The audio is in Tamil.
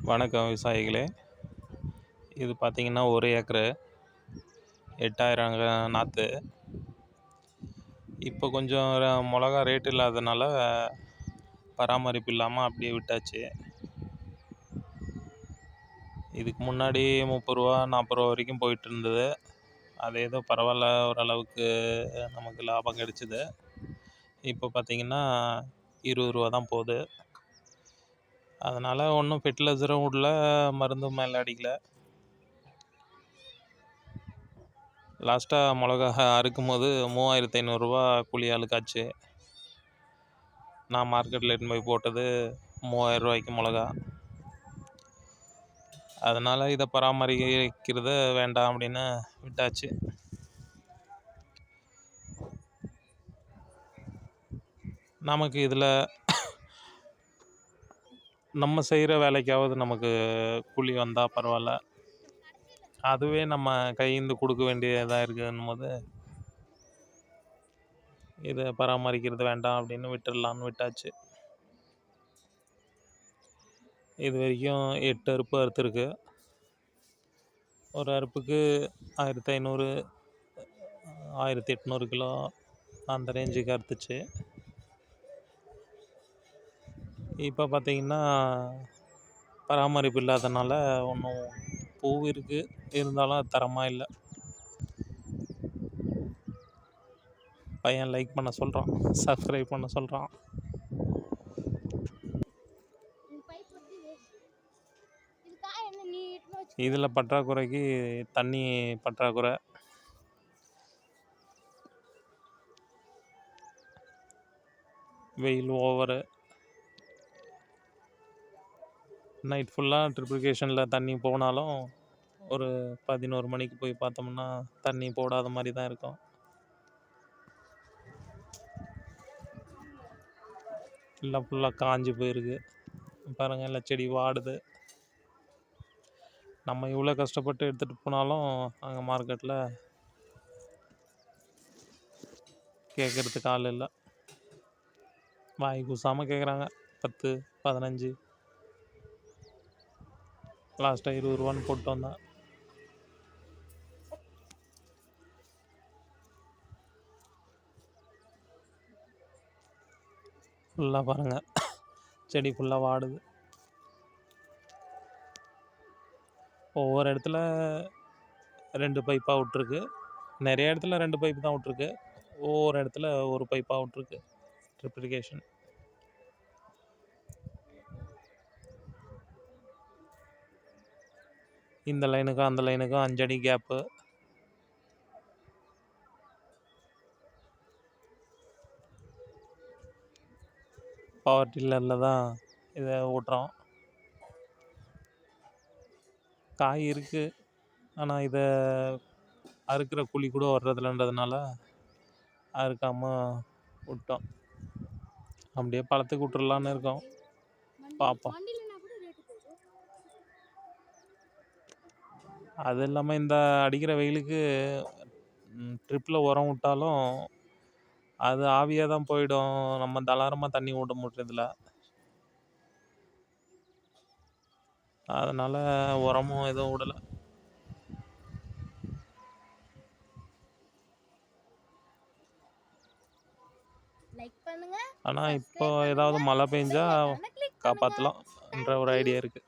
வணக்கம் விவசாயிகளே. இது பார்த்தீங்கன்னா 1 ஏக்கரு 8000 நாற்று. இப்போ கொஞ்சம் மிளகா ரேட் இல்லாதனால பராமரிப்பு இல்லாமல் அப்படியே விட்டாச்சு. இதுக்கு முன்னாடி ரூ. 30 ரூ. 40 வரைக்கும் போயிட்டு இருந்தது. அது ஏதோ பரவாயில்ல, ஓரளவுக்கு நமக்கு லாபம் கிடைச்சிது. இப்போ பார்த்தீங்கன்னா ரூ. 20 தான் போகுது. அதனால் ஒன்றும் ஃபெர்டிலைசரும் விடல, மருந்தும் மேலே அடிக்கல. லாஸ்ட்டாக மிளகா அறுக்கும் போது ரூ. 3500 கூலி ஆளுக்கு ஆச்சு. நான் மார்க்கெட்டில் எடுத்துன்னு போய் போட்டது ரூ. 3000 மிளகா. அதனால் இதை பராமரிக்கிறது வேண்டாம் அப்படின்னு விட்டாச்சு. நமக்கு இதில் நம்ம செய்கிற வேலைக்காவது நமக்கு கூலி வந்தால் பரவாயில்ல. அதுவே நம்ம கையேந்து கொடுக்க வேண்டியதாக இருக்குன்னும் போது இதை பராமரிக்கிறது வேண்டாம் அப்படின்னு விட்டுடலான்னு விட்டாச்சு. இது வரைக்கும் 8 அறுப்பு அறுத்துருக்கு. ஒரு அறுப்புக்கு 1500 1800 கிலோ அந்த ரேஞ்சுக்கு அறுத்துச்சு. இப்போ பார்த்தீங்கன்னா பராமரிப்பு இல்லாதனால ஒன்றும் பூ இருக்குது, இருந்தாலும் அது தரமாக இல்லை. பையன் லைக் பண்ண சொல்கிறான், சப்ஸ்கிரைப் பண்ண சொல்கிறான். இதில் பற்றாக்குறைக்கு தண்ணி பற்றாக்குறை. வெயில் ஓவரு. நைட் ஃபுல்லாக ட்ரிப்ளிகேஷனில் தண்ணி போனாலும் ஒரு 11 மணிக்கு போய் பார்த்தோம்னா தண்ணி போடாத மாதிரி தான் இருக்கும். எல்லாம் ஃபுல்லாக காஞ்சி போயிருக்கு பாருங்கள். எல்லாம் செடி வாடுது. நம்ம இவ்வளோ கஷ்டப்பட்டு எடுத்துகிட்டு போனாலும் அங்கே மார்க்கெட்டில் கேட்குறதுக்கு ஆள் இல்லை. வாய் கூசாமல் கேட்குறாங்க. 10 15 லாஸ்ட்டாக 20 ரூபான்னு போட்டு வந்தேன். ஃபுல்லாக பாருங்கள், செடி ஃபுல்லாக வாடுது. ஒவ்வொரு இடத்துல 2 பைப்பாக விட்ருக்கு. நிறைய இடத்துல 2 பைப்பு தான் விட்ருக்கு. ஒவ்வொரு இடத்துல ஒரு பைப்பாக விட்ருக்கு ட்ரிப்ளிகேஷன். இந்த லைனுக்கும் அந்த லைனுக்கும் 5 அடி கேப்பு. பவர் டில்லரில் தான் இதை ஓட்டுறோம். காய் இருக்குது, ஆனால் இதை அறுக்கிற கூலி கூட வர்றதில்லன்றதுனால அறுக்காமல் விட்டோம். அப்படியே பழத்துக்கு விட்டுறலான்னு இருக்கோம், பார்ப்போம். அது இல்லாமல் இந்த அடிக்கிற வெயிலுக்கு ட்ரிப்பில் உரம் விட்டாலும் அது ஆவியாக தான் போயிடும். நம்ம தளாரமாக தண்ணி ஓட்ட முடியறதில்ல. அதனால் உரமும் எதுவும் விடலை. ஆனால் இப்போ ஏதாவது மழை பெஞ்சா காப்பாற்றலாம் என்ற ஒரு ஐடியா இருக்குது.